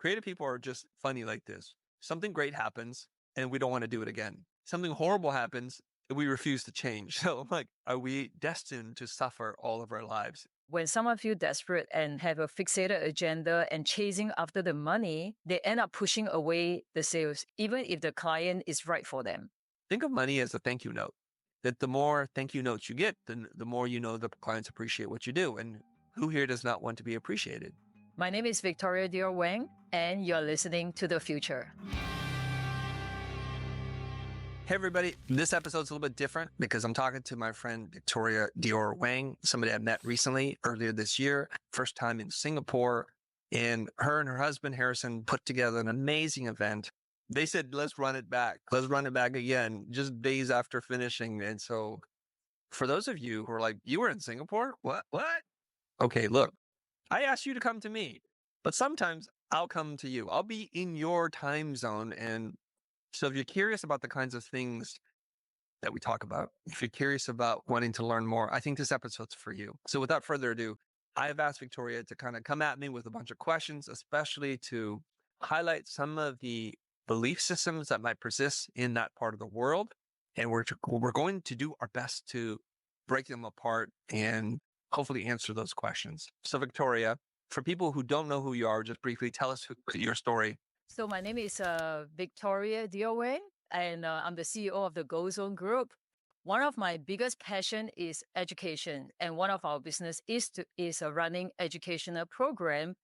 Creative people are just funny like this. Something great happens and we don't want to do it again. Something horrible happens and we refuse to change. So I'm like, are we destined to suffer all of our lives? When someone feels desperate and have a fixated agenda and chasing after the money, they end up pushing away the sales, even if the client is right for them. Think of money as a thank you note. That the more thank you notes you get, the more you know the clients appreciate what you do. And who here does not want to be appreciated? My name is Victoria Dior Wang, and you're listening to The Future. Hey, everybody. This episode's a little bit different because I'm talking to my friend Victoria Dior Wang, somebody I met recently earlier this year, first time in Singapore. And her and her husband, Harrison, put together an amazing event. They said, let's run it back. Let's run it back again, just days after finishing. And so for those of you who are like, you were in Singapore? What? Okay, look, I asked you to come to me, but sometimes I'll come to you. I'll be in your time zone. And so if you're curious about the kinds of things that we talk about, if you're curious about wanting to learn more, I think this episode's for you. So without further ado, I have asked Victoria to kind of come at me with a bunch of questions, especially to highlight some of the belief systems that might persist in that part of the world. And we're going to do our best to break them apart and hopefully answer those questions. So Victoria, for people who don't know who you are, just briefly tell us your story. So my name is Victoria Dior Wang, and I'm the CEO of the Goldzone Group. One of my biggest passion is education, and one of our business is running educational program,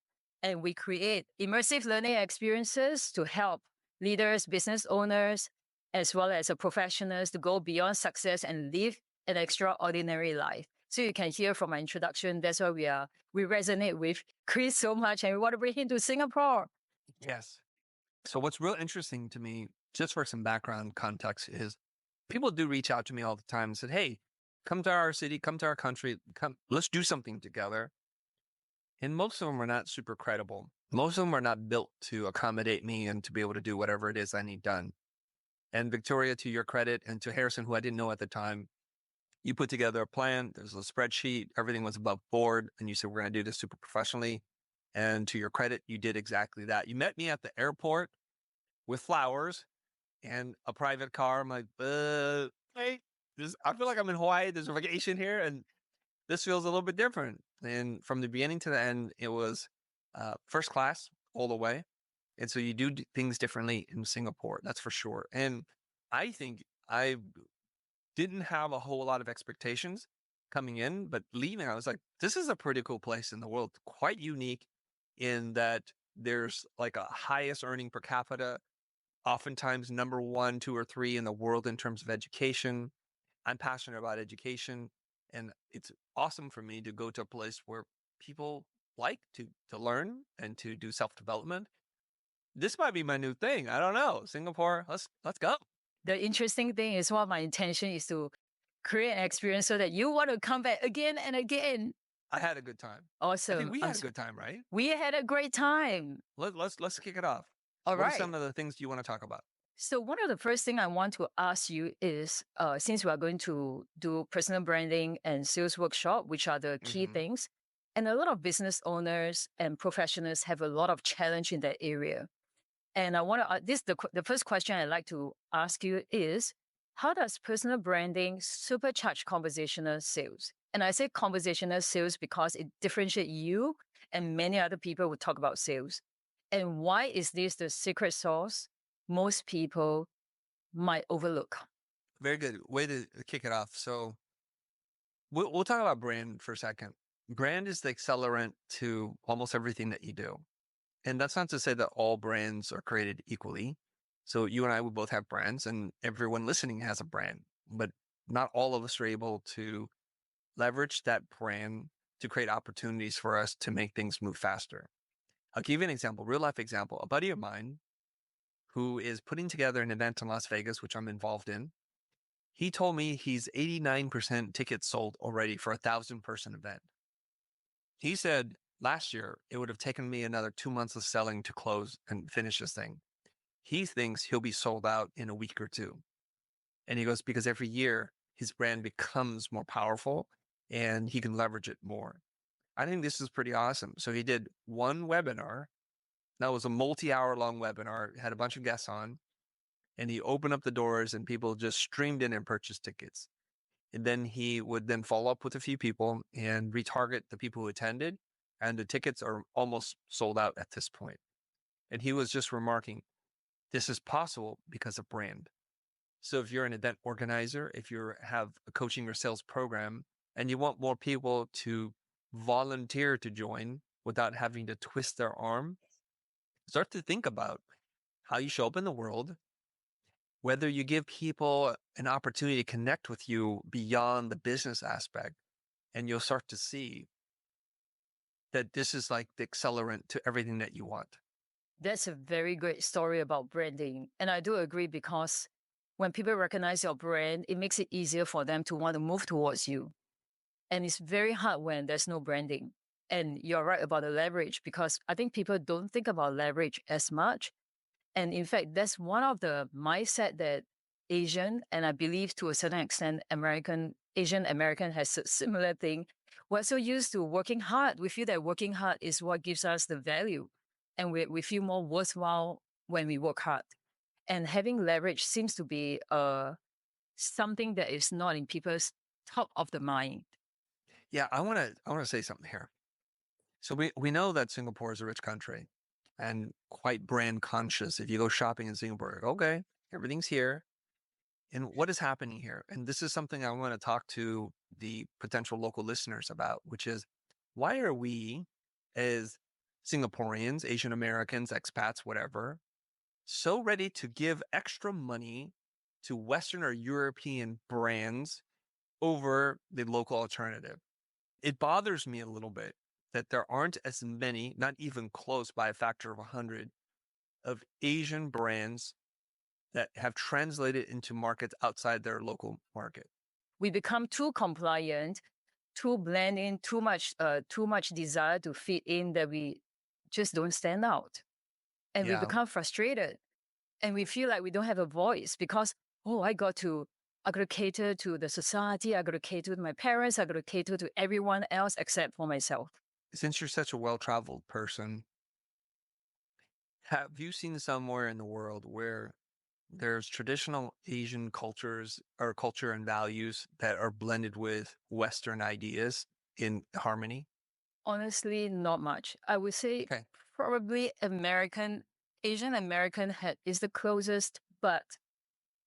and we create immersive learning experiences to help leaders, business owners, as well as professionals to go beyond success and live an extraordinary life. So you can hear from my introduction, that's why we resonate with Chris so much, and we want to bring him to Singapore. Yes. So what's real interesting to me, just for some background context, is people do reach out to me all the time and said, hey, come to our city, come to our country, let's do something together. And most of them are not super credible. Most of them are not built to accommodate me and to be able to do whatever it is I need done. And Victoria, to your credit, and to Harrison, who I didn't know at the time, you put together a plan. There's a spreadsheet. Everything was above board. And you said, we're going to do this super professionally. And to your credit, you did exactly that. You met me at the airport with flowers and a private car. I'm like, wait, I feel like I'm in Hawaii. There's a vacation here. And this feels a little bit different. And from the beginning to the end, it was first class all the way. And so you do things differently in Singapore. That's for sure. And I think I didn't have a whole lot of expectations coming in, but leaving, I was like, this is a pretty cool place in the world. Quite unique in that there's like a highest earning per capita, oftentimes number 1, 2, or 3 in the world in terms of education. I'm passionate about education, and it's awesome for me to go to a place where people like to learn and to do self-development. This might be my new thing. I don't know. Singapore, let's go. The interesting thing is one of my intention is to create an experience so that you want to come back again and again. I had a good time. Awesome. I think we had a good time, right? We had a great time. Let's kick it off. All What right. are some of the things you want to talk about? So one of the first thing I want to ask you is, since we are going to do personal branding and sales workshop, which are the key things, and a lot of business owners and professionals have a lot of challenge in that area. And I want to, the first question I'd like to ask you is, how does personal branding supercharge conversational sales? And I say conversational sales because it differentiates you and many other people would talk about sales. And why is this the secret sauce most people might overlook? Very good way to kick it off. So we'll talk about brand for a second. Brand is the accelerant to almost everything that you do. And that's not to say that all brands are created equally. So you and I, we both have brands, and everyone listening has a brand, but not all of us are able to leverage that brand to create opportunities for us to make things move faster. I'll give you an example, real life example. A buddy of mine who is putting together an event in Las Vegas, which I'm involved in, he told me he's 89% tickets sold already for a 1,000-person event. He said last year, it would have taken me another 2 months of selling to close and finish this thing. He thinks he'll be sold out in a week or two. And he goes, because every year his brand becomes more powerful and he can leverage it more. I think this is pretty awesome. So he did one webinar That was a multi-hour long webinar, had a bunch of guests on, and he opened up the doors and people just streamed in and purchased tickets. And then he would then follow up with a few people and retarget the people who attended. And the tickets are almost sold out at this point. And he was just remarking, this is possible because of brand. So if you're an event organizer, if you have a coaching or sales program, and you want more people to volunteer to join without having to twist their arm, start to think about how you show up in the world, whether you give people an opportunity to connect with you beyond the business aspect, and you'll start to see that this is like the accelerant to everything that you want. That's a very great story about branding. And I do agree because when people recognize your brand, it makes it easier for them to want to move towards you. And it's very hard when there's no branding. And you're right about the leverage because I think people don't think about leverage as much. And in fact, that's one of the mindset that Asian, and I believe to a certain extent, Asian American has a similar thing. We're so used to working hard. We feel that working hard is what gives us the value. And we feel more worthwhile when we work hard. And having leverage seems to be something that is not in people's top of the mind. Yeah, I want to say something here. So we know that Singapore is a rich country and quite brand conscious. If you go shopping in Singapore, okay, everything's here. And what is happening here? And this is something I want to talk to the potential local listeners about, which is why are we as Singaporeans, Asian Americans, expats, whatever, so ready to give extra money to Western or European brands over the local alternative? It bothers me a little bit that there aren't as many, not even close by a factor of 100, of Asian brands that have translated into markets outside their local market. We become too compliant, too blend in, too much desire to fit in that we just don't stand out. And we Yeah, become frustrated and we feel like we don't have a voice because, oh, I got to cater to the society, I got to cater to my parents, I got to cater to everyone else except for myself. since you're such a well-traveled person, have you seen somewhere in the world where there's traditional Asian cultures or culture and values that are blended with Western ideas in harmony? Honestly, not much. I would say Okay. probably Asian American is the closest, but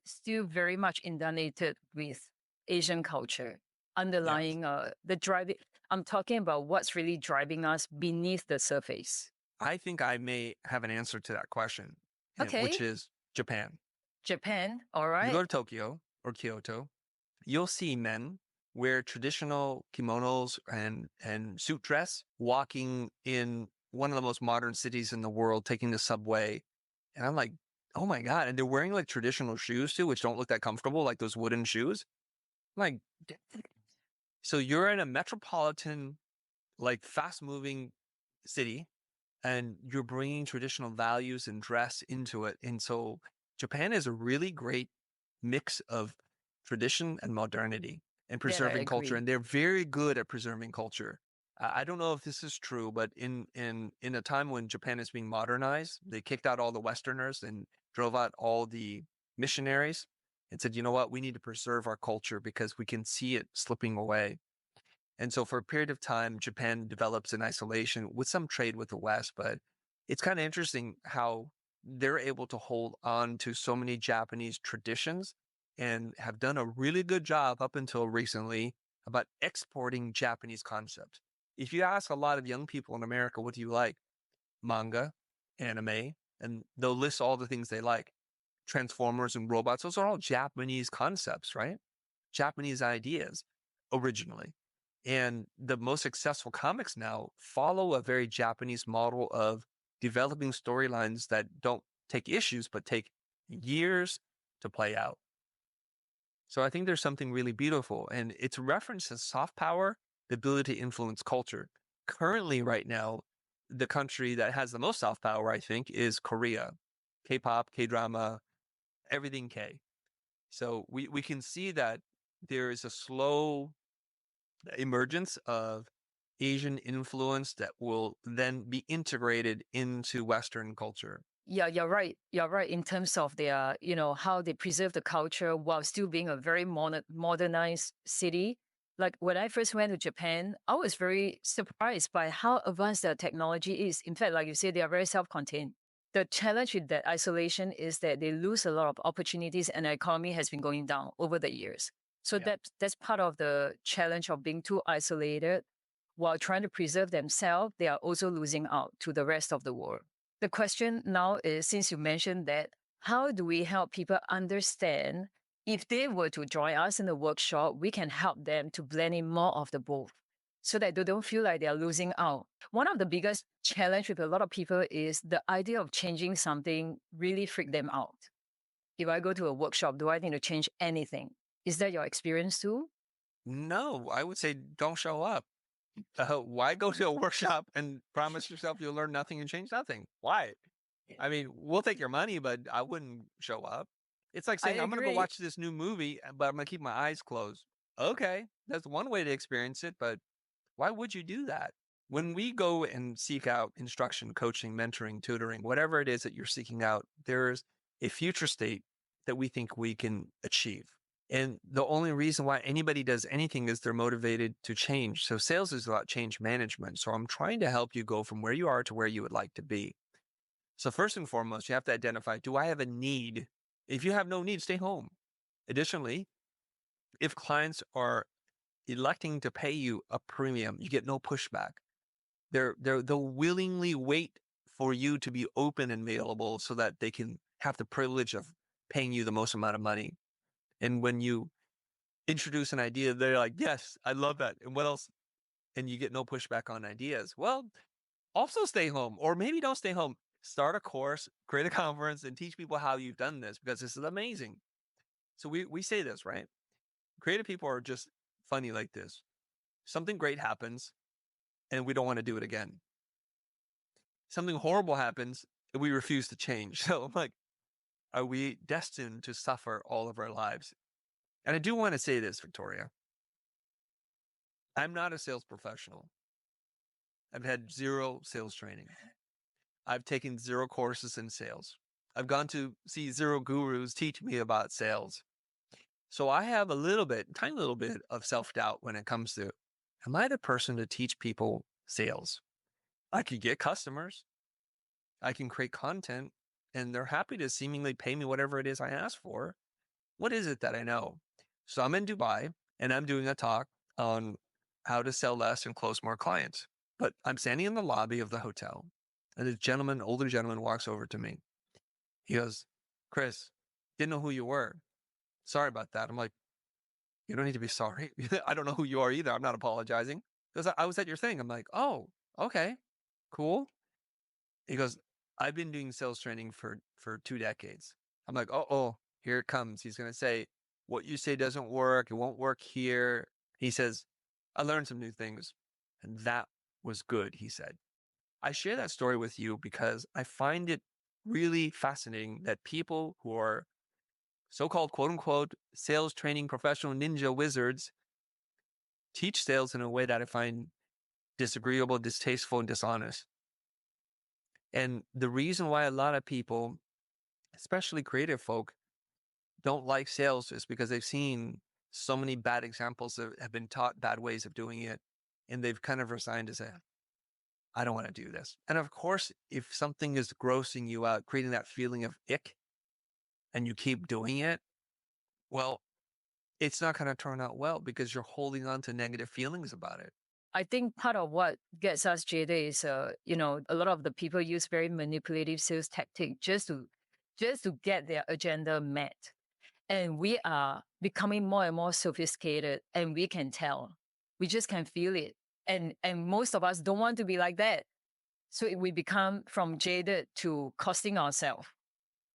still very much indoctrinated with Asian culture, Yes. underlying the driving. I'm talking about what's really driving us beneath the surface. I think I may have an answer to that question, which Okay, is Japan. Japan, all You go right. to Tokyo or Kyoto, you'll see men wear traditional kimonos and suit dress, walking in one of the most modern cities in the world, taking the subway. And I'm like, oh my God. And they're wearing like traditional shoes too, which don't look that comfortable, like those wooden shoes. I'm like, so you're in a metropolitan, like fast moving city and you're bringing traditional values and dress into it. And so Japan is a really great mix of tradition and modernity and That I preserving culture. agree. And they're very good at preserving culture. I don't know if this is true, but in a time when Japan is being modernized, they kicked out all the Westerners and drove out all the missionaries and said, you know what, we need to preserve our culture because we can see it slipping away. And so for a period of time, Japan develops in isolation with some trade with the West, but it's kind of interesting how they're able to hold on to so many Japanese traditions and have done a really good job up until recently about exporting Japanese concepts. If you ask a lot of young people in America, what do you like? Manga, anime, and they'll list all the things they like. Transformers and robots, those are all Japanese concepts, right? Japanese ideas originally. And the most successful comics now follow a very Japanese model of developing storylines that don't take issues, but take years to play out. So I think there's something really beautiful. And it's referenced as soft power, the ability to influence culture. Currently, right now, the country that has the most soft power, I think, is Korea. K-pop, K-drama, everything K. So we can see that there is a slow emergence of Asian influence that will then be integrated into Western culture. Yeah, you're right. You're right in terms of their, how they preserve the culture while still being a very modernized city. Like when I first went to Japan, I was very surprised by how advanced their technology is. In fact, like you said, they are very self-contained. The challenge with that isolation is that they lose a lot of opportunities and the economy has been going down over the years. So Yeah. that's part of the challenge of being too isolated. While trying to preserve themselves, they are also losing out to the rest of the world. The question now is, since you mentioned that, how do we help people understand if they were to join us in the workshop, we can help them to blend in more of the both so that they don't feel like they are losing out. One of the biggest challenge with a lot of people is the idea of changing something really freak them out. If I go to a workshop, do I need to change anything? Is that your experience too? No, I would say don't show up. Why go to a workshop and promise yourself you'll learn nothing and change nothing? Why? I mean, we'll take your money, but I wouldn't show up. It's like I saying, I'm going to go agree. watch this new movie, but I'm going to keep my eyes closed. Okay, that's one way to experience it, but why would you do that? When we go and seek out instruction, coaching, mentoring, tutoring, whatever it is that you're seeking out, there's a future state that we think we can achieve. And the only reason why anybody does anything is they're motivated to change. So sales is about change management. So I'm trying to help you go from where you are to where you would like to be. So first and foremost, you have to identify, do I have a need? If you have no need, stay home. Additionally, if clients are electing to pay you a premium, you get no pushback. They'll willingly wait for you to be open and available so that they can have the privilege of paying you the most amount of money. And when you introduce an idea, they're like, yes, I love that. And what else? And you get no pushback on ideas. Well, also stay home, or maybe don't stay home. Start a course, create a conference, and teach people how you've done this because this is amazing. So we say this, right? Creative people are just funny like this. Something great happens and we don't want to do it again. Something horrible happens and we refuse to change. So I'm like, are we destined to suffer all of our lives? And I do want to say this, Victoria. I'm not a sales professional. I've had zero sales training. I've taken zero courses in sales. I've gone to see zero gurus teach me about sales. So I have a little bit, tiny little bit of self-doubt when it comes to, am I the person to teach people sales? I could get customers. I can create content and they're happy to seemingly pay me whatever it is I ask for. What is it that I know? So I'm in Dubai and I'm doing a talk on how to sell less and close more clients. But I'm standing in the lobby of the hotel and this gentleman, older gentleman walks over to me. He goes, Chris, didn't know who you were. Sorry about that. I'm like, you don't need to be sorry. I don't know who you are either. I'm not apologizing. Because I was at your thing. I'm like, oh, okay, cool. He goes, I've been doing sales training for 2 decades. I'm like, oh, here it comes. He's going to say, what you say doesn't work. It won't work here. He says, I learned some new things. And that was good, he said. I share that story with you because I find it really fascinating that people who are so-called quote unquote sales training professional ninja wizards teach sales in a way that I find disagreeable, distasteful, and dishonest. And the reason why a lot of people, especially creative folk, don't like sales is because they've seen so many bad examples that have been taught bad ways of doing it. And they've kind of resigned to say, I don't want to do this. And of course, if something is grossing you out, creating that feeling of ick, and you keep doing it, well, it's not going to turn out well because you're holding on to negative feelings about it. I think part of what gets us jaded is, a lot of the people use very manipulative sales tactic just to get their agenda met. And we are becoming more and more sophisticated, and we can tell. We just can feel it. And most of us don't want to be like that. So we become from jaded to costing ourselves.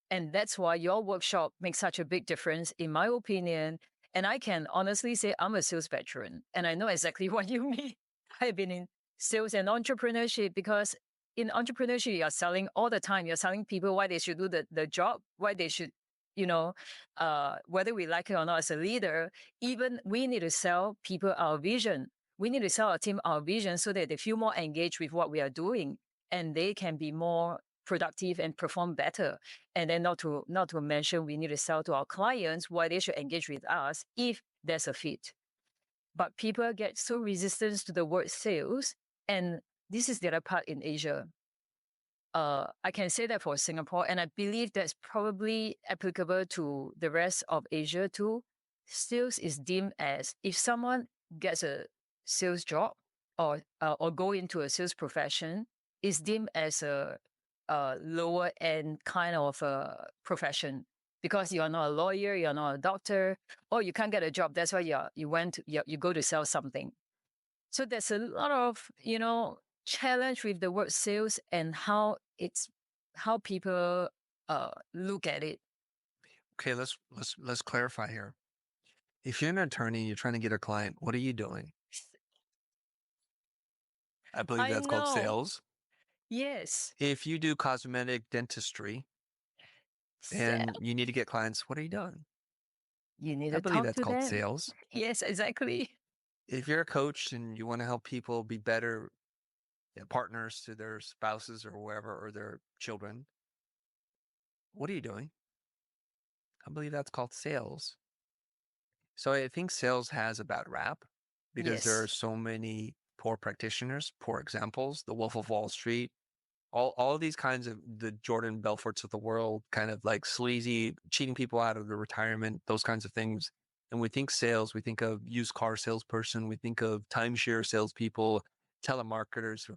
And that's why your workshop makes such a big difference, in my opinion. And I can honestly say I'm a sales veteran and I know exactly what you mean. I've been in sales and entrepreneurship because in entrepreneurship, you're selling all the time. You're telling people why they should do the job, why they should, whether we like it or not as a leader, even we need to sell people our vision. we need to sell our team our vision so that they feel more engaged with what we are doing and they can be more productive and perform better. And then not to mention, we need to sell to our clients why they should engage with us if there's a fit. But people get so resistant to the word sales. And this is the other part in Asia. I can say that for Singapore, and I believe that's probably applicable to the rest of Asia too. Sales is deemed as, if someone gets a sales job or go into a sales profession, is deemed as a lower end kind of a profession, because you're not a lawyer, you're not a doctor, or you can't get a job. That's why you go to sell something. So there's a lot of, challenge with the word sales and how people look at it. Okay, let's clarify here. If you're an attorney, you're trying to get a client, what are you doing? I believe I that's called know. sales. Yes. If you do cosmetic dentistry and you need to get clients, what are you doing? You need I to believe talk that's to called them. sales. Yes, exactly. If you're a coach and you want to help people be better partners to their spouses or whoever, or their children, what are you doing? I believe that's called sales. So I think sales has a bad rap because there are Yes. so many poor practitioners, poor examples, the Wolf of Wall Street, all these kinds of the Jordan Belforts of the world, kind of like sleazy, cheating people out of their retirement, those kinds of things. And we think sales, we think of used car salesperson, we think of timeshare salespeople, telemarketers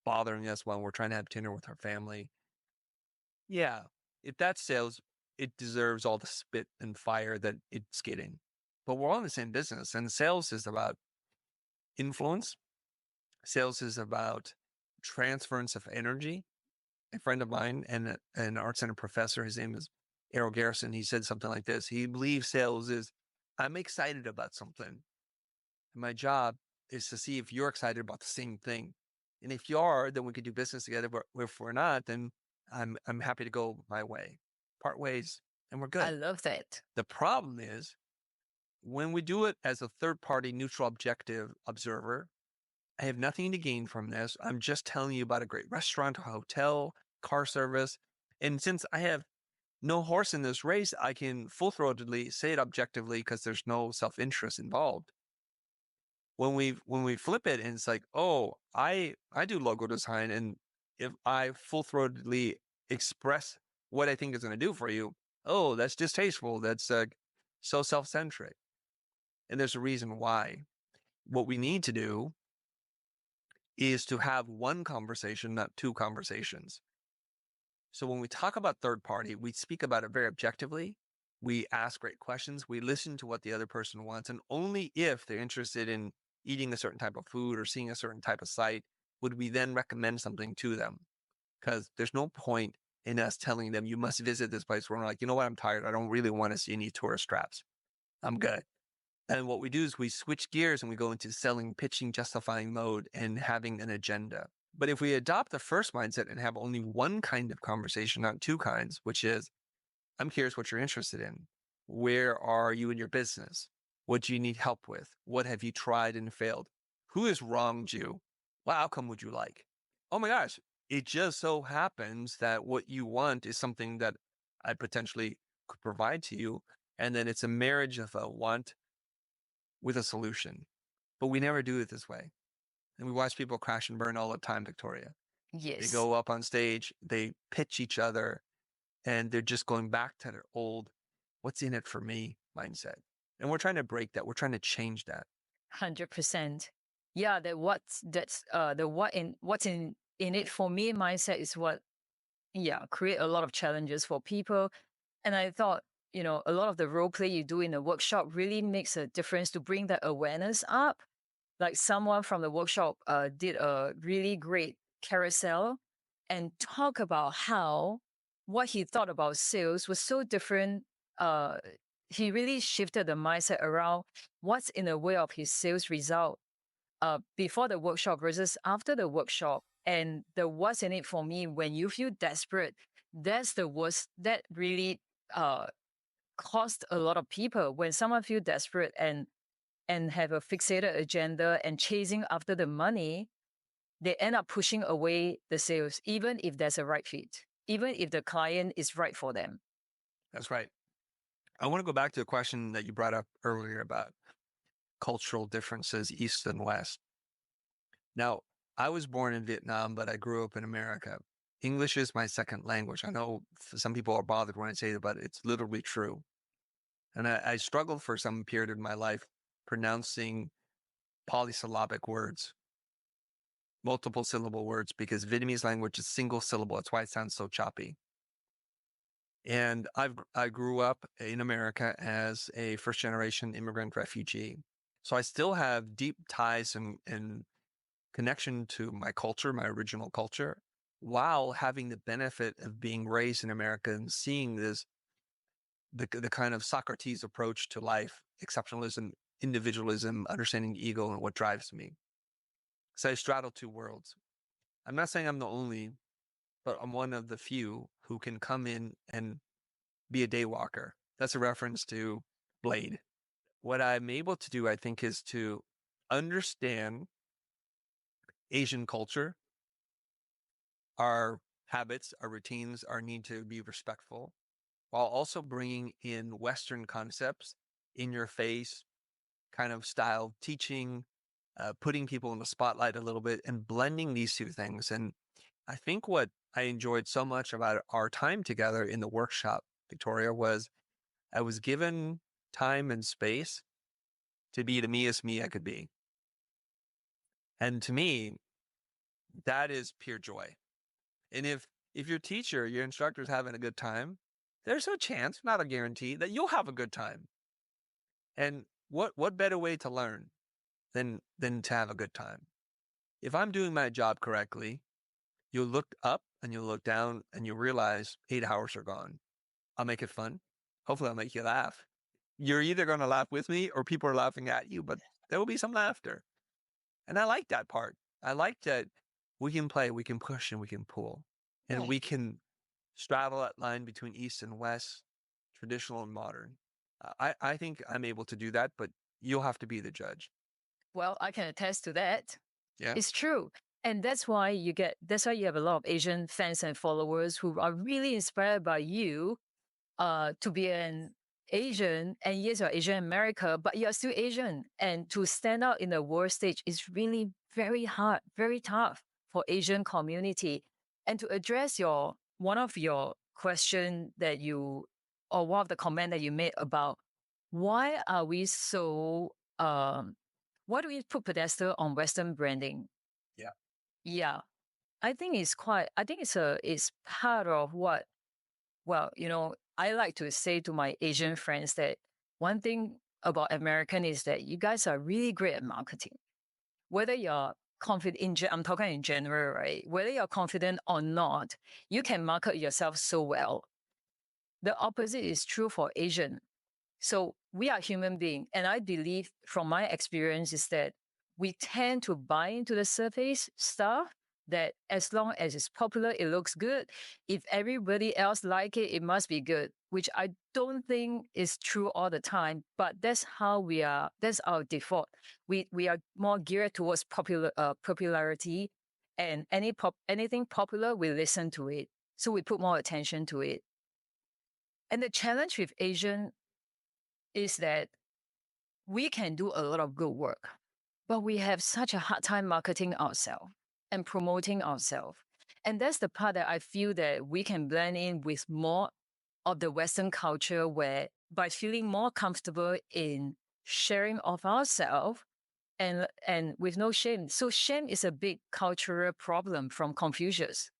bothering us while we're trying to have dinner with our family. Yeah, if that's sales, it deserves all the spit and fire that it's getting. But we're all in the same business, and sales is about influence. Sales is about transference of energy. A friend of mine and an art center professor, his name is Errol Garrison, he said something like this. He believes sales is, I'm excited about something. And my job is to see if you're excited about the same thing. And if you are, then we could do business together. But if we're not, then I'm happy to go my way, part ways, and we're I good. love that. The problem is when we do it as a third party neutral objective observer, I have nothing to gain from this. I'm just telling you about a great restaurant, hotel, car service. And since I have no horse in this race, I can full throatedly say it objectively because there's no self interest involved. When we flip it and it's like, oh, I do logo design, and if I full throatedly express what I think is going to do for you, oh, that's distasteful. That's so self centric. And there's a reason why. What we need to do is to have one conversation, not two conversations. So when we talk about third party, we speak about it very objectively. We ask great questions. We listen to what the other person wants. And only if they're interested in eating a certain type of food or seeing a certain type of site would we then recommend something to them. Because there's no point in us telling them, you must visit this place, where we're like, you know what, I'm tired. I don't really want to see any tourist traps. I'm good. And what we do is we switch gears and we go into selling, pitching, justifying mode and having an agenda. But if we adopt the first mindset and have only one kind of conversation, not two kinds, which is, I'm curious what you're interested in. Where are you in your business? What do you need help with? What have you tried and failed? Who has wronged you? What outcome would you like? Oh my gosh, it just so happens that what you want is something that I potentially could provide to you. And then it's a marriage of a want with a solution. But we never do it this way. And we watch people crash and burn all the time, Victoria. They Yes. go up on stage, they pitch each other, and they're just going back to their old, what's in it for me mindset. And we're trying to break that. We're trying to change that. 100%. Yeah, what's in it for me mindset is what, create a lot of challenges for people. And I thought, a lot of the role play you do in the workshop really makes a difference to bring that awareness up. Like someone from the workshop did a really great carousel and talk about how what he thought about sales was so different. He really shifted the mindset around what's in the way of his sales result before the workshop versus after the workshop. And the what's in it for me, when you feel desperate, that's the worst. That really cost a lot of people when someone feel desperate and and have a fixated agenda and chasing after the money, they end up pushing away the sales, even if there's a right fit, even if the client is right for them. That's right. I want to go back to a question that you brought up earlier about cultural differences, East and West. Now, I was born in Vietnam, but I grew up in America. English is my second language. I know some people are bothered when I say that, but it's literally true. And I struggled for some period in my life pronouncing polysyllabic words, multiple syllable words, because Vietnamese language is single syllable. That's why it sounds so choppy. And I grew up in America as a first generation immigrant refugee. So I still have deep ties and connection to my culture, my original culture, while having the benefit of being raised in America and seeing the kind of Socrates approach to life, exceptionalism, individualism, understanding the ego and what drives me. So I straddle two worlds. I'm not saying I'm the only, but I'm one of the few who can come in and be a daywalker. That's a reference to Blade. What I'm able to do, I think, is to understand Asian culture, our habits, our routines, our need to be respectful, while also bringing in Western concepts, in your face kind of style teaching, putting people in the spotlight a little bit and blending these two things. And I think what I enjoyed so much about our time together in the workshop, Victoria, was I was given time and space to be the meest me I could be. And to me, that is pure joy. And if your teacher, your instructor is having a good time, there's a chance, not a guarantee, that you'll have a good time. And what better way to learn than to have a good time? If I'm doing my job correctly, you'll look up and you'll look down and you realize 8 hours are gone. I'll make it fun. Hopefully I'll make you laugh. You're either going to laugh with me or people are laughing at you, but there will be some laughter. And I like that part. I like that we can play, we can push and we can pull and we can straddle that line between East and West, traditional and modern. I think I'm able to do that, but you'll have to be the judge. Well, I can attest to that. Yeah. It's true. And that's why you have a lot of Asian fans and followers who are really inspired by you to be an Asian. And yes, you're Asian America, but you're still Asian. And to stand out in the world stage is really very hard, very tough for Asian community. And to address one of your question that you, or one of the comment that you made about why are we so why do we put pedestal on Western branding? Yeah. Yeah, I think it's part of what, well, I like to say to my Asian friends that one thing about American is that you guys are really great at marketing. Whether you're confident, I'm talking in general, right? Whether you're confident or not, you can market yourself so well. The opposite is true for Asian. So we are human beings. And I believe from my experience is that we tend to buy into the surface stuff that as long as it's popular, it looks good. If everybody else like it, it must be good, which I don't think is true all the time, but that's how we are. That's our default. We are more geared towards popularity, and anything popular, we listen to it. So we put more attention to it. And the challenge with Asian is that we can do a lot of good work, but we have such a hard time marketing ourselves and promoting ourselves. And that's the part that I feel that we can blend in with more of the Western culture, where by feeling more comfortable in sharing of ourselves and with no shame. So shame is a big cultural problem from Confucius,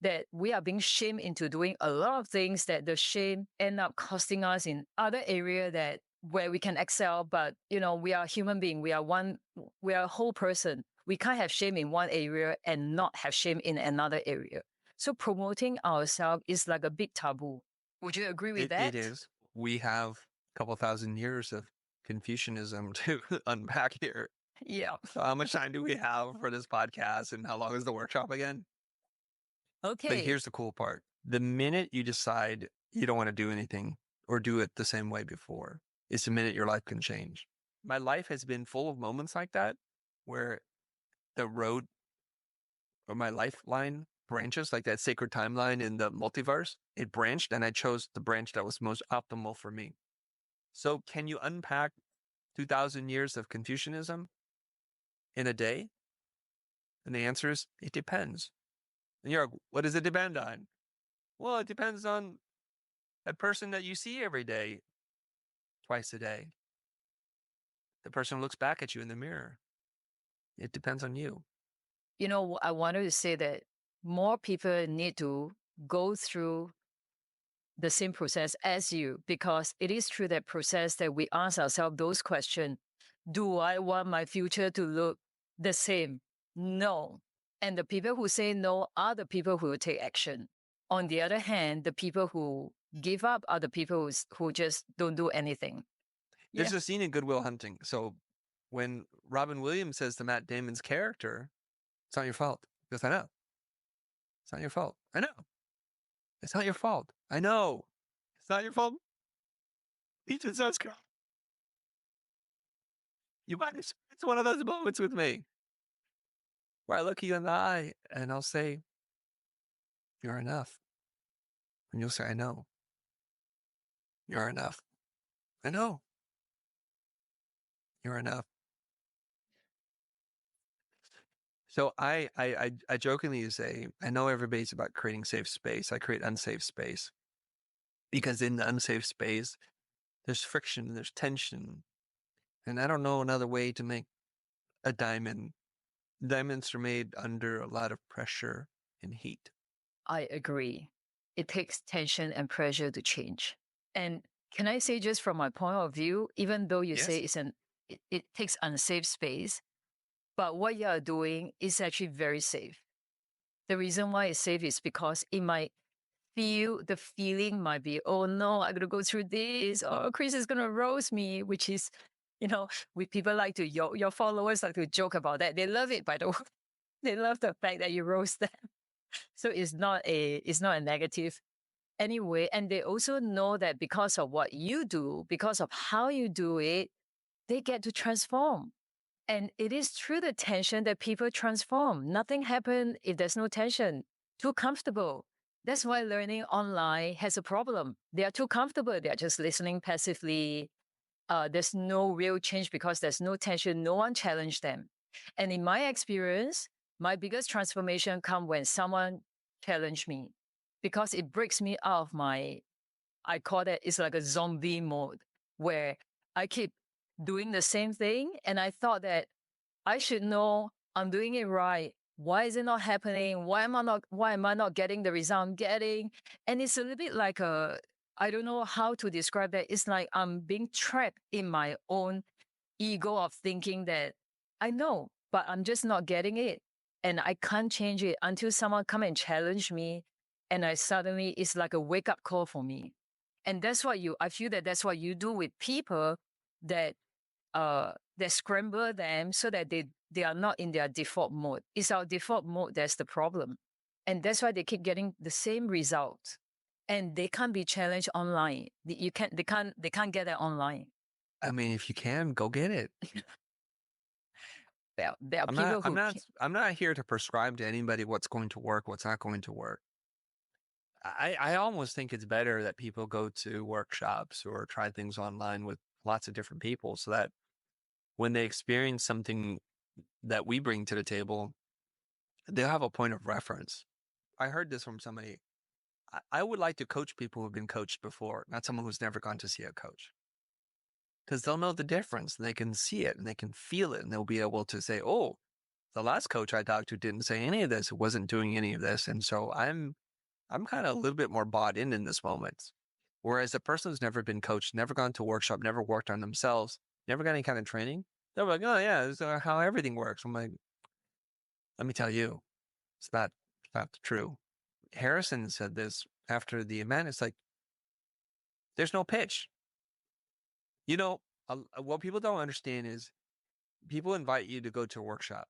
that we are being shamed into doing a lot of things that the shame end up costing us in other area that where we can excel. But we are human being. We are a whole person. We can't have shame in one area and not have shame in another area. So promoting ourselves is like a big taboo. Would you agree with that? It is. We have a couple thousand years of Confucianism to unpack here. Yeah. So how much time do we have for this podcast and how long is the workshop again? But Okay. here's the cool part. The minute you decide you don't want to do anything or do it the same way before, it's the minute your life can change. my life has been full of moments like that where the road or my lifeline branches, like that sacred timeline in the multiverse, it branched and I chose the branch that was most optimal for me. So can you unpack 2000 years of Confucianism in a day? And the answer is, it depends. And you're like, what does it depend on? Well, it depends on that person that you see every day, twice a day. The person who looks back at you in the mirror. It depends on you. You know, I wanted to say that more people need to go through the same process as you, because it is through that process that we ask ourselves those questions. Do I want my future to look the same? No. And the people who say no are the people who will take action. On the other hand, the people who give up are the people who just don't do anything. There's a scene in Good Will Hunting. So when Robin Williams says to Matt Damon's character, it's not your fault. He goes, I know. It's not your fault. I know. It's not your fault. I know. It's not your fault. Ethan says, you might have, it's one of those moments with me where I look you in the eye and I'll say, you're enough. And you'll say, I know. You're enough. I know. You're enough. So I jokingly say, I know everybody's about creating safe space. I create unsafe space because in the unsafe space, there's friction, there's tension. And I don't know another way to make a diamond. Diamonds are made under a lot of pressure and heat. I agree. It takes tension and pressure to change. And can I say, just from my point of view, even though you say Yes. it takes unsafe space, but what you are doing is actually very safe. The reason why it's safe is because it might the feeling might be, oh no, I'm gonna go through this, or Chris is gonna roast me, which is, we people like to your followers like to joke about that. They love it, by the way. They love the fact that you roast them. So it's not a negative anyway. And they also know that because of what you do, because of how you do it, they get to transform. And it is through the tension that people transform. Nothing happens if there's no tension. Too comfortable. That's why learning online has a problem. They are too comfortable. They are just listening passively. There's no real change because there's no tension. No one challenged them. And in my experience, my biggest transformation come when someone challenged me, because it breaks me out of I call it, it's like a zombie mode where I keep doing the same thing. And I thought that I should know I'm doing it right. Why is it not happening? Why am I not getting the result I'm getting? And it's a little bit like I don't know how to describe that. It's like I'm being trapped in my own ego of thinking that I know, but I'm just not getting it. And I can't change it until someone come and challenge me. And it's like a wake up call for me. And I feel that that's what you do with people that that scramble them so that they are not in their default mode. It's our default mode that's the problem. And that's why they keep getting the same result. And they can't be challenged online. They can't get it online. I mean, if you can, go get it. There are I'm not people I'm who not I'm not here to prescribe to anybody what's going to work, what's not going to work. I almost think it's better that people go to workshops or try things online with lots of different people so that when they experience something that we bring to the table, they'll have a point of reference. I heard this from somebody. I would like to coach people who've been coached before, not someone who's never gone to see a coach. Because they'll know the difference and they can see it and they can feel it and they'll be able to say, oh, the last coach I talked to didn't say any of this. It wasn't doing any of this. And so I'm kind of a little bit more bought in this moment. Whereas the person who's never been coached, never gone to a workshop, never worked on themselves, never got any kind of training, they're like, oh yeah, this is how everything works. I'm like, let me tell you, it's not true. Harrison said this after the event. It's like, there's no pitch. You know, what people don't understand is people invite you to go to a workshop.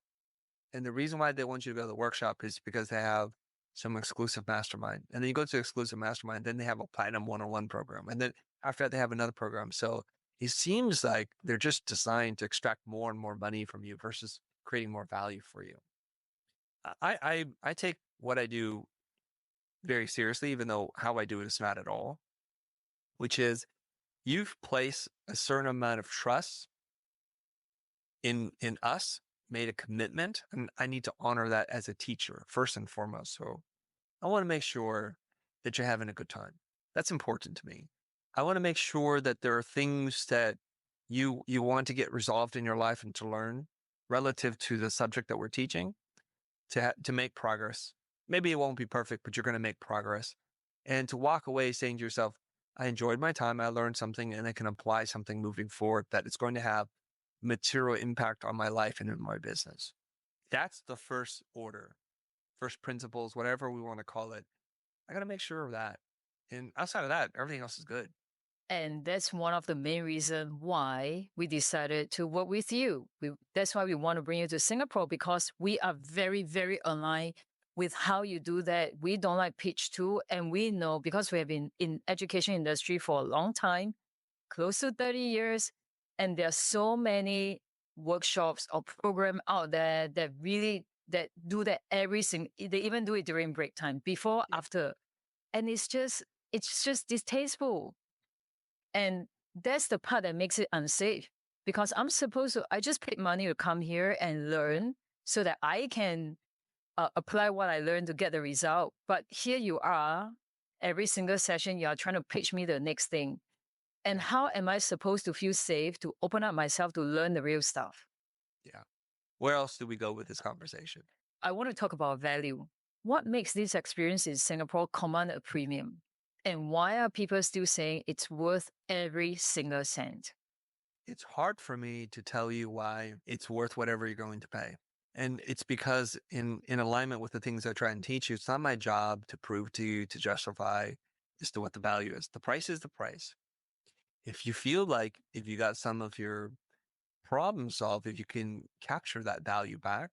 And the reason why they want you to go to the workshop is because they have some exclusive mastermind. And then you go to exclusive mastermind, then they have a platinum one-on-one program. And then after that, they have another program. So it seems like they're just designed to extract more and more money from you versus creating more value for you. I take what I do very seriously, even though how I do it is not at all, which is you've placed a certain amount of trust in us, made a commitment, and I need to honor that as a teacher first and foremost. So I want to make sure that you're having a good time. That's important to me. I want to make sure that there are things that you want to get resolved in your life and to learn relative to the subject that we're teaching to make progress. Maybe it won't be perfect, but you're going to make progress. And to walk away saying to yourself, I enjoyed my time, I learned something, and I can apply something moving forward that is going to have material impact on my life and in my business. That's the first order, first principles, whatever we want to call it. I got to make sure of that. And outside of that, everything else is good. And that's one of the main reasons why we decided to work with you. That's why we want to bring you to Singapore, because we are very, very aligned with how you do that. We don't like pitch too. And we know, because we have been in education industry for a long time, close to 30 years, and there are so many workshops or program out there that really that do that every single, they even do it during break time, before, Yeah. after. And it's just distasteful. And that's the part that makes it unsafe, because I just paid money to come here and learn so that I can apply what I learned to get the result. But here you are, every single session, you are trying to pitch me the next thing. And Yeah. how am I supposed to feel safe to open up myself to learn the real stuff? Yeah. Where else do we go with this conversation? I want to talk about value. What makes this experience in Singapore command a premium? And why are people still saying it's worth every single cent? It's hard for me to tell you why it's worth whatever you're going to pay. And it's because in alignment with the things I try and teach you, it's not my job to prove to you, to justify as to what the value is. The price is the price. If you feel like if you got some of your problem solved, if you can capture that value back,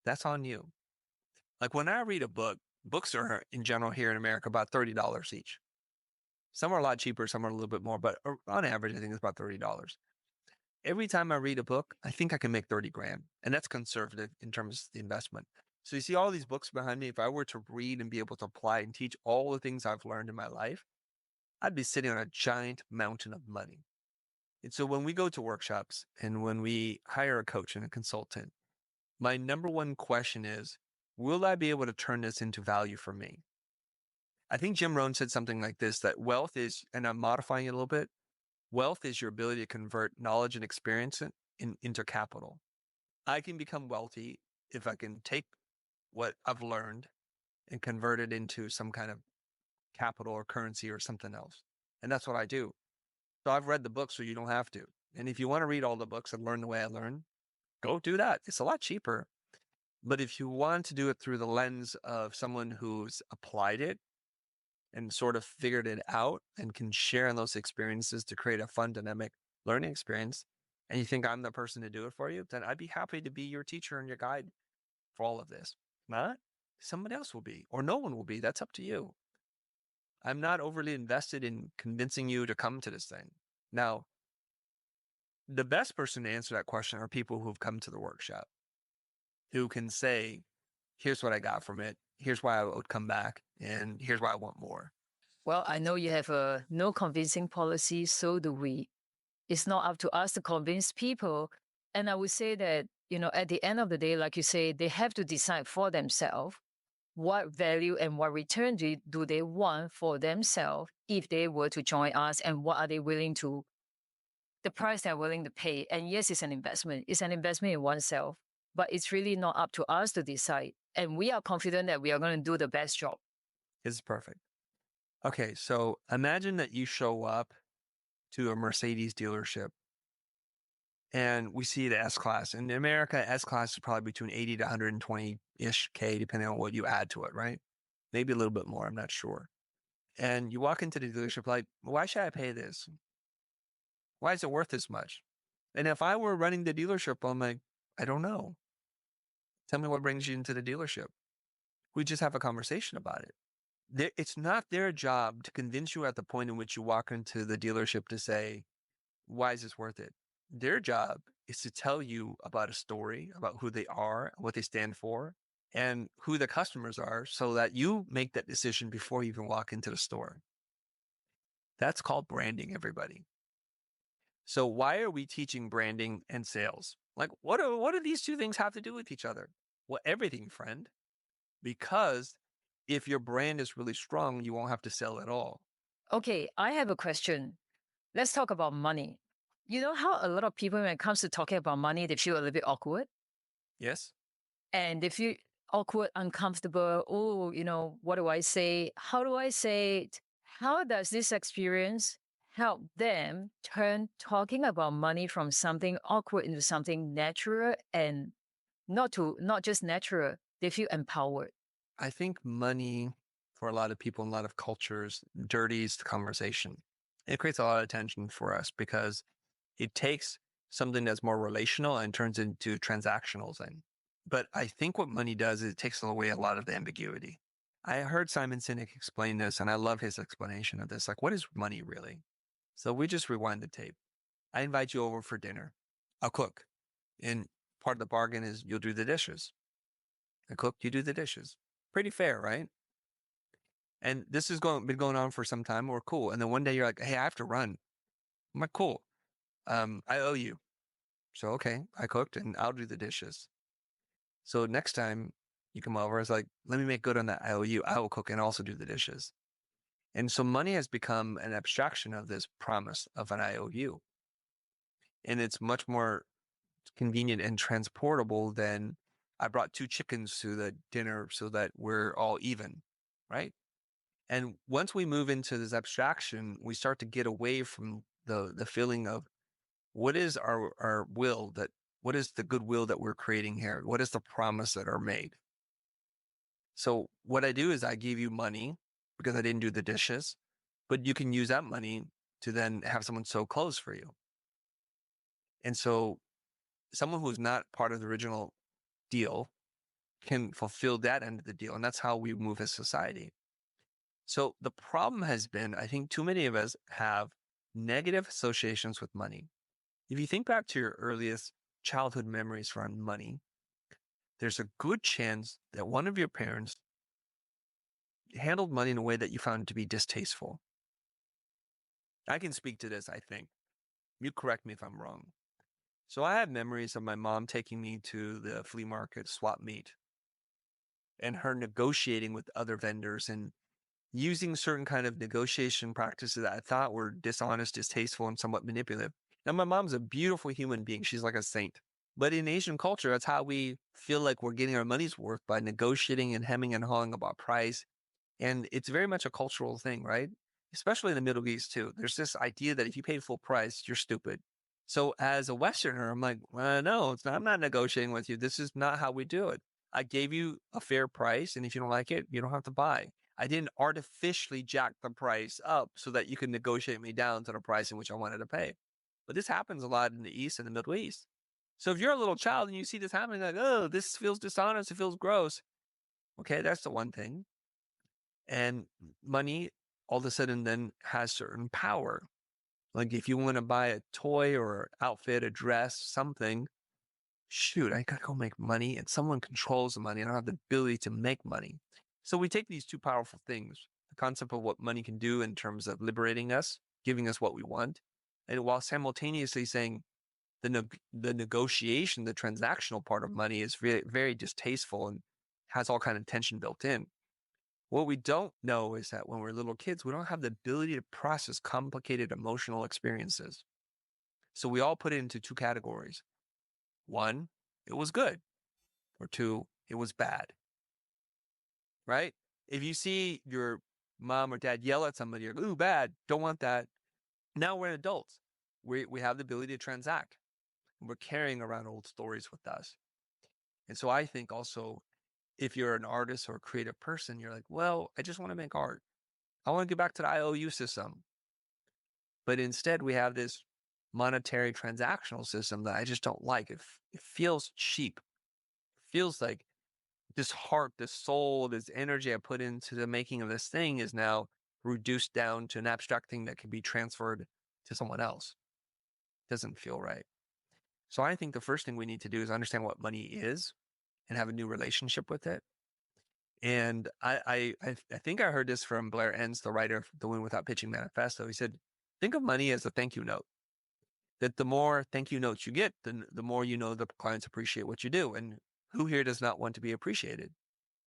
that's on you. Like when I read a book, books are in general here in America about $30 each. Some are a lot cheaper, some are a little bit more, but on average, I think it's about $30. Every time I read a book, I think I can make 30 grand. And that's conservative in terms of the investment. So you see all these books behind me. If I were to read and be able to apply and teach all the things I've learned in my life, I'd be sitting on a giant mountain of money. And so when we go to workshops and when we hire a coach and a consultant, my number one question is, will I be able to turn this into value for me? I think Jim Rohn said something like this, that wealth is, and I'm modifying it a little bit, wealth is your ability to convert knowledge and experience into capital. I can become wealthy if I can take what I've learned and convert it into some kind of capital or currency or something else. And that's what I do. So I've read the book so you don't have to. And if you want to read all the books and learn the way I learn, go do that. It's a lot cheaper. But if you want to do it through the lens of someone who's applied it and sort of figured it out and can share in those experiences to create a fun, dynamic learning experience, and you think I'm the person to do it for you, then I'd be happy to be your teacher and your guide for all of this. Not somebody else will be, or no one will be. That's up to you. I'm not overly invested in convincing you to come to this thing. Now, the best person to answer that question are people who've come to the workshop, who can say, here's what I got from it. Here's why I would come back. And here's why I want more. Well, I know you have a no convincing policy, so do we. It's not up to us to convince people. And I would say that, at the end of the day, like you say, they have to decide for themselves what value and what return do they want for themselves if they were to join us, and what are they willing to, the price they're willing to pay. And yes, it's an investment. It's an investment in oneself, but it's really not up to us to decide. And we are confident that we are going to do the best job. This is perfect. Okay, so imagine that you show up to a Mercedes dealership and we see the S Class. In America, S Class is probably between 80 to 120-ish K, depending on what you add to it, right? Maybe a little bit more, I'm not sure. And you walk into the dealership like, why should I pay this? Why is it worth this much? And if I were running the dealership, I'm like, I don't know. Tell me what brings you into the dealership. We just have a conversation about it. It's not their job to convince you at the point in which you walk into the dealership to say, Why is this worth it? Their job is to tell you about a story, about who they are, what they stand for, and who the customers are so that you make that decision before you even walk into the store. That's called branding, everybody. So why are we teaching branding and sales? Like, what do these two things have to do with each other? Well, everything, friend, because if your brand is really strong, you won't have to sell at all. Okay, I have a question. Let's talk about money. You know how a lot of people, when it comes to talking about money, they feel a little bit awkward Yes? and they feel awkward, uncomfortable. Oh, what do I say? How do I say it? How does this experience help them turn talking about money from something awkward into something natural and not just natural, they feel empowered. I think money for a lot of people in a lot of cultures dirties the conversation. It creates a lot of tension for us because it takes something that's more relational and turns into transactional thing. But I think what money does is it takes away a lot of the ambiguity. I heard Simon Sinek explain this, and I love his explanation of this. Like, what is money really? So we just rewind the tape. I invite you over for dinner. I'll cook. And part of the bargain is you'll do the dishes. I cook, you do the dishes. Pretty fair, right? And this has been going on for some time. We're cool. And then one day you're like, hey, I have to run. I'm like, cool. I owe you. So, okay, I cooked and I'll do the dishes. So next time you come over, it's like, let me make good on that. I owe you. I will cook and also do the dishes. And so money has become an abstraction of this promise of an IOU. And it's much more convenient and transportable than I brought 2 chickens to the dinner so that we're all even, right? And once we move into this abstraction, we start to get away from the feeling of what is our will that what is the goodwill that we're creating here? What is the promise that are made? So what I do is I give you money because I didn't do the dishes, but you can use that money to then have someone sew clothes for you. And so someone who's not part of the original deal can fulfill that end of the deal. And that's how we move as society. So the problem has been, I think too many of us have negative associations with money. If you think back to your earliest childhood memories around money, there's a good chance that one of your parents handled money in a way that you found to be distasteful. I can speak to this, I think. You correct me if I'm wrong. So I have memories of my mom taking me to the flea market swap meet and her negotiating with other vendors and using certain kind of negotiation practices that I thought were dishonest, distasteful, and somewhat manipulative. Now, my mom's a beautiful human being. She's like a saint. But in Asian culture, that's how we feel like we're getting our money's worth by negotiating and hemming and hawing about price. And it's very much a cultural thing, right? Especially in the Middle East, too. There's this idea that if you pay full price, you're stupid. So as a Westerner, I'm like, no, it's not, I'm not negotiating with you. This is not how we do it. I gave you a fair price, and if you don't like it, you don't have to buy. I didn't artificially jack the price up so that you can negotiate me down to the price in which I wanted to pay. But this happens a lot in the East and the Middle East. So if you're a little child and you see this happening, like, oh, this feels dishonest, it feels gross. Okay, that's the one thing. And money all of a sudden then has certain power. Like if you want to buy a toy or outfit, a dress, something, shoot, I gotta go make money and someone controls the money. I don't have the ability to make money. So we take these two powerful things, the concept of what money can do in terms of liberating us, giving us what we want, and while simultaneously saying the negotiation, the transactional part of money is very, very distasteful and has all kind of tension built in. What we don't know is that when we're little kids, we don't have the ability to process complicated emotional experiences. So we all put it into two categories. One, it was good, or two, it was bad, right? If you see your mom or dad yell at somebody, you're like, ooh, bad, don't want that. Now we're adults. We have the ability to transact. We're carrying around old stories with us. And so I think also, if you're an artist or a creative person, you're like, well, I just want to make art. I want to get back to the IOU system. But instead, we have this monetary transactional system that I just don't like. It feels cheap. It feels like this heart, this soul, this energy I put into the making of this thing is now reduced down to an abstract thing that can be transferred to someone else. doesn't feel right. So I think the first thing we need to do is understand what money is and have a new relationship with it. And I think I heard this from Blair Enns, the writer of The Win Without Pitching Manifesto. He said, think of money as a thank you note. That the more thank you notes you get, the more you know the clients appreciate what you do. And who here does not want to be appreciated?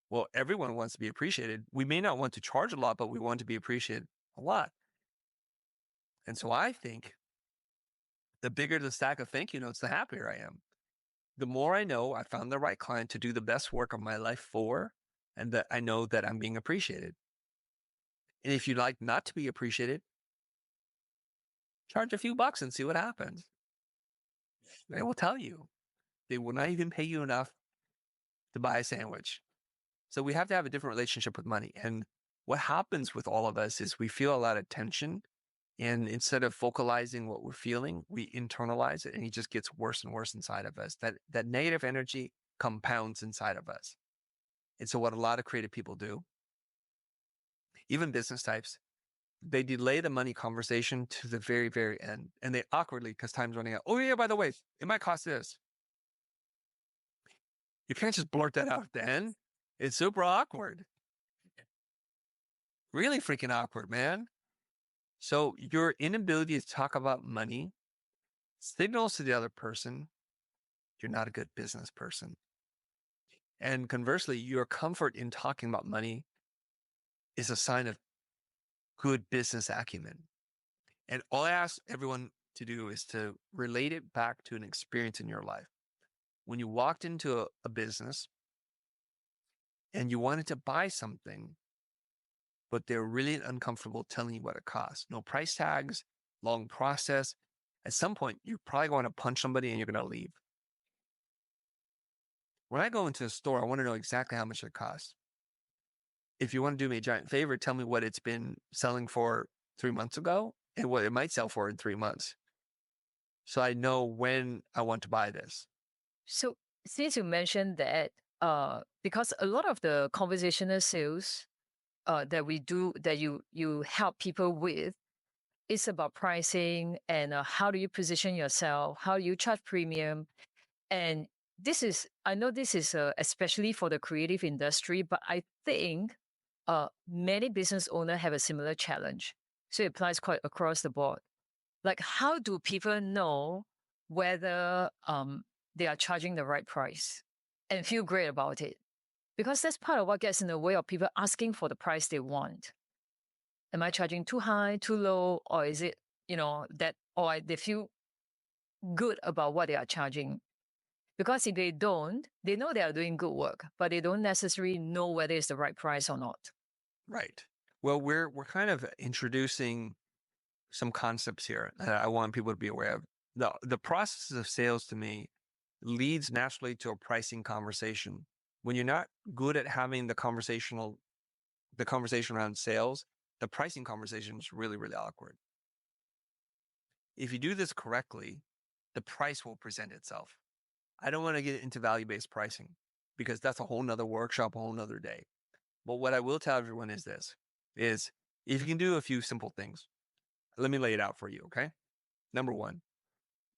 Well, everyone wants to be appreciated. We may not want to charge a lot, but we want to be appreciated a lot. And so I think the bigger the stack of thank you notes, the happier I am. The more I know I found the right client to do the best work of my life for, and that I know that I'm being appreciated. And if you'd like not to be appreciated, charge a few bucks and see what happens. They will tell you. They will not even pay you enough to buy a sandwich. So we have to have a different relationship with money. And what happens with all of us is we feel a lot of tension. And instead of focalizing what we're feeling, we internalize it and it just gets worse and worse inside of us. That negative energy compounds inside of us. And so what a lot of creative people do, even business types, they delay the money conversation to the very, very end. And they awkwardly, because time's running out. Oh yeah, by the way, it might cost this. You can't just blurt that out then. It's super awkward. Really freaking awkward, man. So your inability to talk about money signals to the other person you're not a good business person. And conversely, your comfort in talking about money is a sign of good business acumen. And all I ask everyone to do is to relate it back to an experience in your life. When you walked into a business and you wanted to buy something, but they're really uncomfortable telling you what it costs. No price tags, long process. At some point, you're probably going to punch somebody and you're going to leave. When I go into a store, I want to know exactly how much it costs. If you want to do me a giant favor, tell me what it's been selling for 3 months ago and what it might sell for in 3 months. So I know when I want to buy this. So since you mentioned that, because a lot of the conversational sales that we do, that you help people with, is about pricing and how do you position yourself, how do you charge premium, and I know this is especially for the creative industry, but I think many business owners have a similar challenge. So it applies quite across the board. Like, how do people know whether they are charging the right price and feel great about it? Because that's part of what gets in the way of people asking for the price they want. Am I charging too high, too low, or is it, they feel good about what they are charging? Because if they don't, they know they are doing good work, but they don't necessarily know whether it's the right price or not. Right. Well, we're kind of introducing some concepts here that I want people to be aware of. The process of sales to me leads naturally to a pricing conversation. When you're not good at having the conversation around sales, the pricing conversation is really, really awkward. If you do this correctly, the price will present itself. I don't want to get into value-based pricing because that's a whole nother workshop, a whole nother day. But what I will tell everyone is this, is if you can do a few simple things, let me lay it out for you, okay? Number one,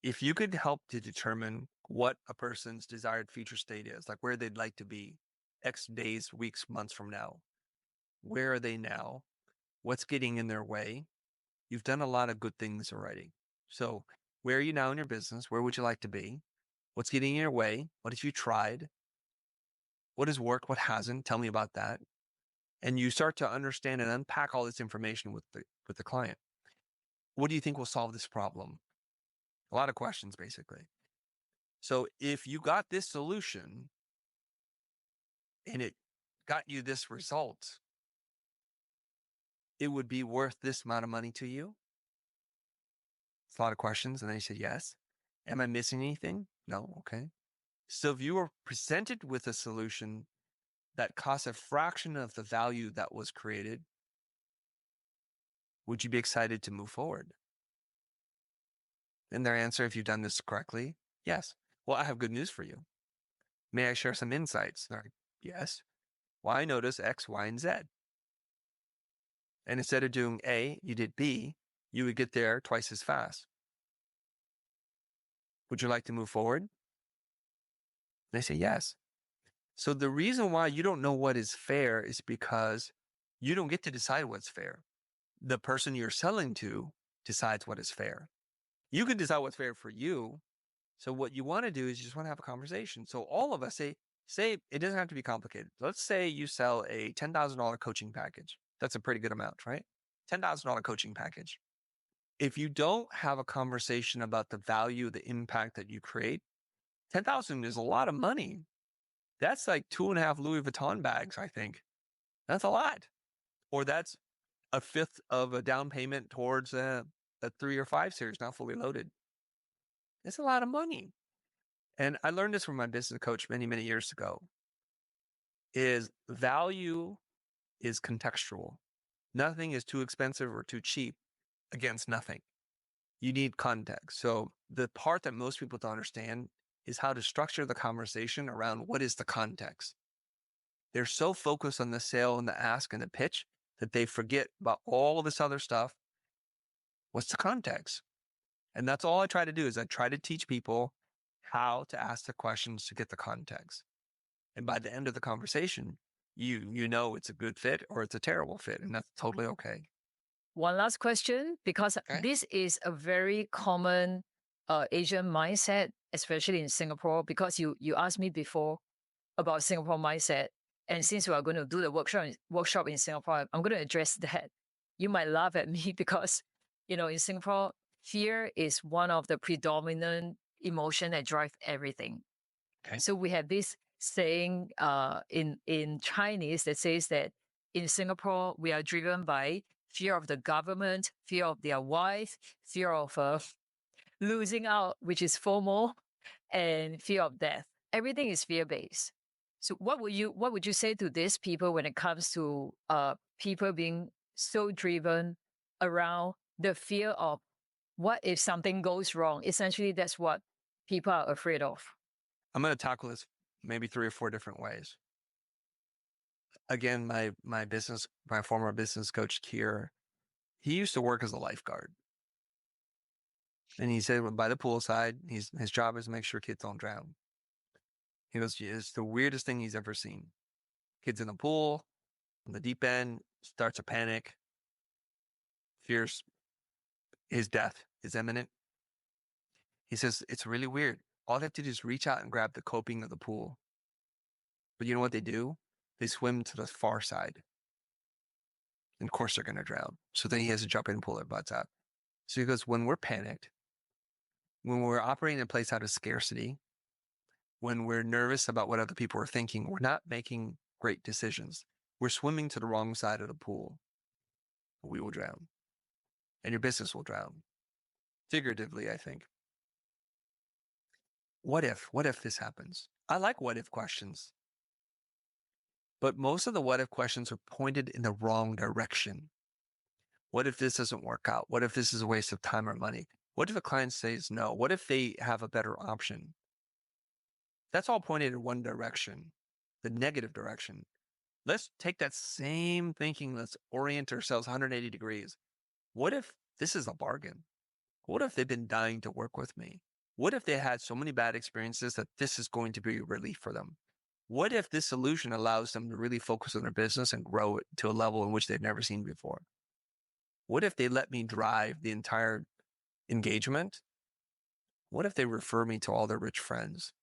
if you could help to determine what a person's desired future state is, like where they'd like to be X days, weeks, months from now, where are they now? What's getting in their way? You've done a lot of good things already. So where are you now in your business? Where would you like to be? What's getting in your way? What have you tried? What has worked? What hasn't? Tell me about that. And you start to understand and unpack all this information with the client. What do you think will solve this problem? A lot of questions, basically. So if you got this solution and it got you this result, it would be worth this amount of money to you? It's a lot of questions. And then you said, yes. Am I missing anything? No. Okay. So if you were presented with a solution that costs a fraction of the value that was created, would you be excited to move forward? And their answer, if you've done this correctly, yes. Well, I have good news for you. May I share some insights? They're like, yes. Well, I notice X, Y, and Z. And instead of doing A, you did B, you would get there twice as fast. Would you like to move forward? They say yes. So the reason why you don't know what is fair is because you don't get to decide what's fair. The person you're selling to decides what is fair. You can decide what's fair for you. So what you want to do is you just want to have a conversation. So all of us say it doesn't have to be complicated. Let's say you sell a $10,000 coaching package. That's a pretty good amount, right? $10,000 coaching package. If you don't have a conversation about the value, the impact that you create, 10,000 is a lot of money. That's like 2.5 Louis Vuitton bags, I think. That's a lot. Or that's a fifth of a down payment towards a 3 or 5 series, not fully loaded. It's a lot of money. And I learned this from my business coach many, many years ago, is value is contextual. Nothing is too expensive or too cheap against nothing. You need context. So the part that most people don't understand is how to structure the conversation around what is the context. They're so focused on the sale and the ask and the pitch that they forget about all of this other stuff. What's the context? And that's all I try to do is I try to teach people how to ask the questions to get the context. And by the end of the conversation, you know it's a good fit or it's a terrible fit, and that's totally okay. One last question, because Okay. this is a very common Asian mindset, especially in Singapore, because you asked me before about Singapore mindset. And since we are going to do the workshop in Singapore, I'm going to address that. You might laugh at me because, in Singapore, fear is one of the predominant emotion that drive everything. Okay. So we have this saying in Chinese that says that in Singapore, we are driven by fear of the government, fear of their wife, fear of losing out, which is FOMO, and fear of death. Everything is fear based. So what would you say to these people when it comes to people being so driven around the fear of what if something goes wrong? Essentially, that's what people are afraid of. I'm going to tackle this maybe 3 or 4 different ways. Again, my former business coach, Kier, he used to work as a lifeguard. And he said, by the poolside, his job is to make sure kids don't drown. He goes, it's the weirdest thing he's ever seen. Kids in the pool, on the deep end, starts to panic, fears his death is imminent. He says, it's really weird. All they have to do is reach out and grab the coping of the pool. But you know what they do? They swim to the far side. And of course they're going to drown. So then he has to jump in and pull their butts out. So he goes, when we're panicked, when we're operating in a place out of scarcity, when we're nervous about what other people are thinking, we're not making great decisions. We're swimming to the wrong side of the pool. We will drown. And your business will drown. Figuratively, I think. What if this happens? I like what if questions, but most of the what if questions are pointed in the wrong direction. What if this doesn't work out? What if this is a waste of time or money? What if a client says no? What if they have a better option? That's all pointed in one direction, the negative direction. Let's take that same thinking, let's orient ourselves 180 degrees. What if this is a bargain? What if they've been dying to work with me? What if they had so many bad experiences that this is going to be a relief for them? What if this solution allows them to really focus on their business and grow it to a level in which they've never seen before? What if they let me drive the entire engagement? What if they refer me to all their rich friends?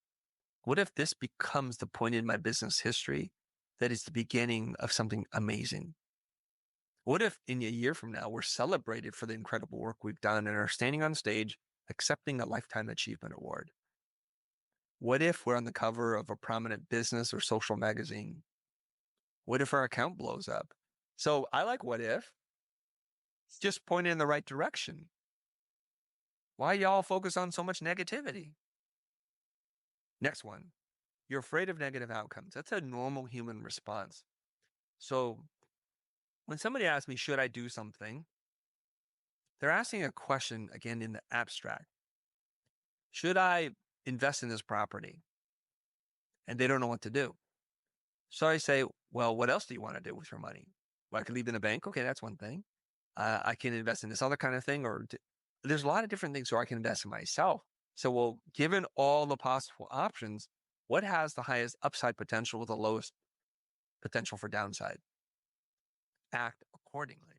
What if this becomes the point in my business history that is the beginning of something amazing? What if in a year from now, we're celebrated for the incredible work we've done and are standing on stage accepting a Lifetime Achievement Award? What if we're on the cover of a prominent business or social magazine? What if our account blows up? So I like what if. It's just pointed in the right direction. Why y'all focus on so much negativity? Next one. You're afraid of negative outcomes. That's a normal human response. So when somebody asks me, should I do something? They're asking a question, again, in the abstract. Should I invest in this property? And they don't know what to do. So I say, well, what else do you want to do with your money? Well, I could leave it in a bank. Okay, that's one thing. I can invest in this other kind of thing, or there's a lot of different things where I can invest in myself. So, well, given all the possible options, what has the highest upside potential with the lowest potential for downside? Act accordingly.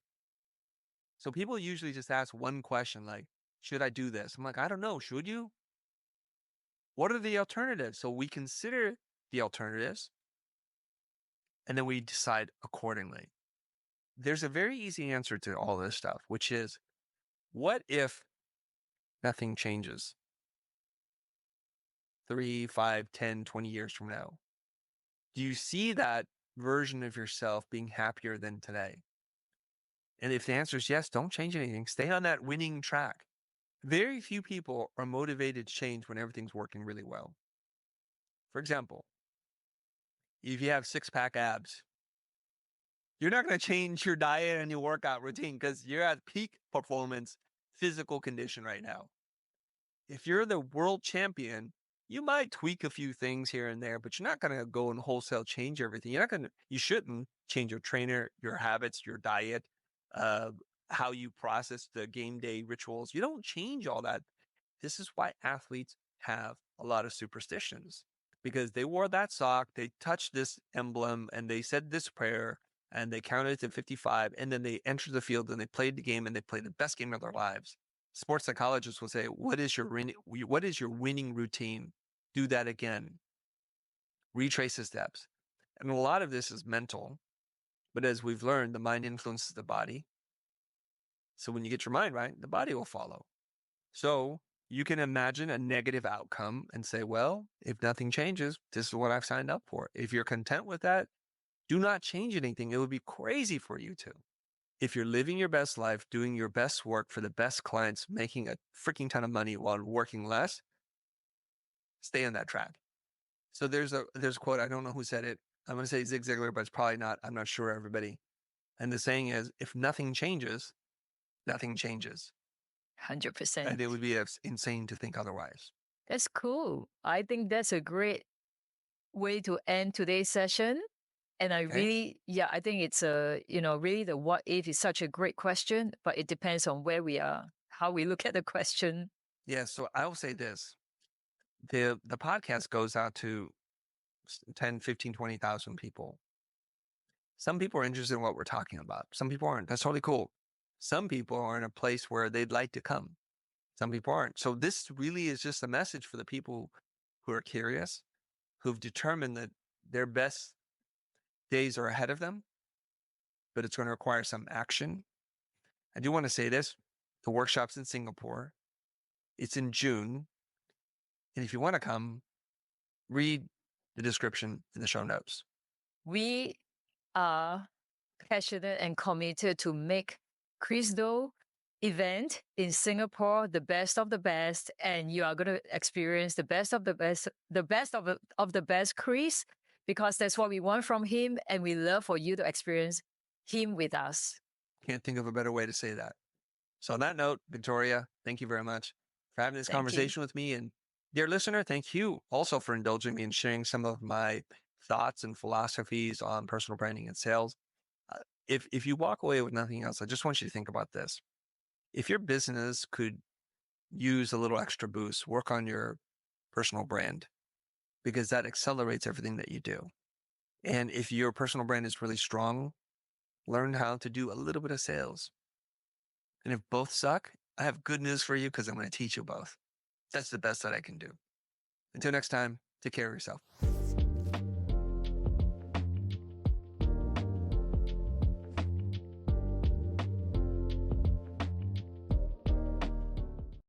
So people usually just ask one question like, should I do this? I'm like, I don't know. Should you? What are the alternatives? So we consider the alternatives and then we decide accordingly. There's a very easy answer to all this stuff, which is what if nothing changes 3, 5, 10, 20 years from now? Do you see that version of yourself being happier than today? And if the answer is yes, don't change anything. Stay on that winning track. Very few people are motivated to change when everything's working really well. For example, if you have six-pack abs, you're not going to change your diet and your workout routine because you're at peak performance physical condition right now. If you're the world champion, you might tweak a few things here and there, but you're not going to go and wholesale change everything. You shouldn't change your trainer, your habits, your diet, uh, how you process the game day rituals. You don't change all that. This is why athletes have a lot of superstitions because they wore that sock, they touched this emblem, and they said this prayer, and they counted to 55, and then they entered the field and they played the game and they played the best game of their lives. Sports psychologists will say, what is your winning routine? Do that again. Retrace the steps. And a lot of this is mental, but as we've learned, the mind influences the body. So when you get your mind right, the body will follow. So you can imagine a negative outcome and say, well, if nothing changes, this is what I've signed up for. If you're content with that, do not change anything. It would be crazy for you to. If you're living your best life, doing your best work for the best clients, making a freaking ton of money while working less, stay on that track. So there's a quote, I don't know who said it. I'm going to say Zig Ziglar, but it's probably not. I'm not sure, everybody. And the saying is, if nothing changes, nothing changes. 100%. And it would be insane to think otherwise. That's cool. I think that's a great way to end today's session. And I Okay. really, yeah, I think it's really the what if is such a great question, but it depends on where we are, how we look at the question. Yeah. So I will say this. The podcast goes out to 10, 15, 20,000 people. Some people are interested in what we're talking about. Some people aren't. That's totally cool. Some people are in a place where they'd like to come. Some people aren't. So this really is just a message for the people who are curious, who've determined that their best days are ahead of them, but it's going to require some action. I do want to say this. The workshop's in Singapore. It's in June. And if you want to come, read the description in the show notes. We are passionate and committed to make Crystal event in Singapore the best of the best, and you are going to experience the best of the best, of the best Chris, because that's what we want from him, and we love for you to experience him with us. Can't think of a better way to say that. So on that note, Victoria, thank you very much for having this Thank you. conversation with me. And dear listener, thank you also for indulging me and sharing some of my thoughts and philosophies on personal branding and sales. If you walk away with nothing else, I just want you to think about this. If your business could use a little extra boost, work on your personal brand, because that accelerates everything that you do. And if your personal brand is really strong, learn how to do a little bit of sales. And if both suck, I have good news for you because I'm going to teach you both. That's the best that I can do. Until next time, take care of yourself.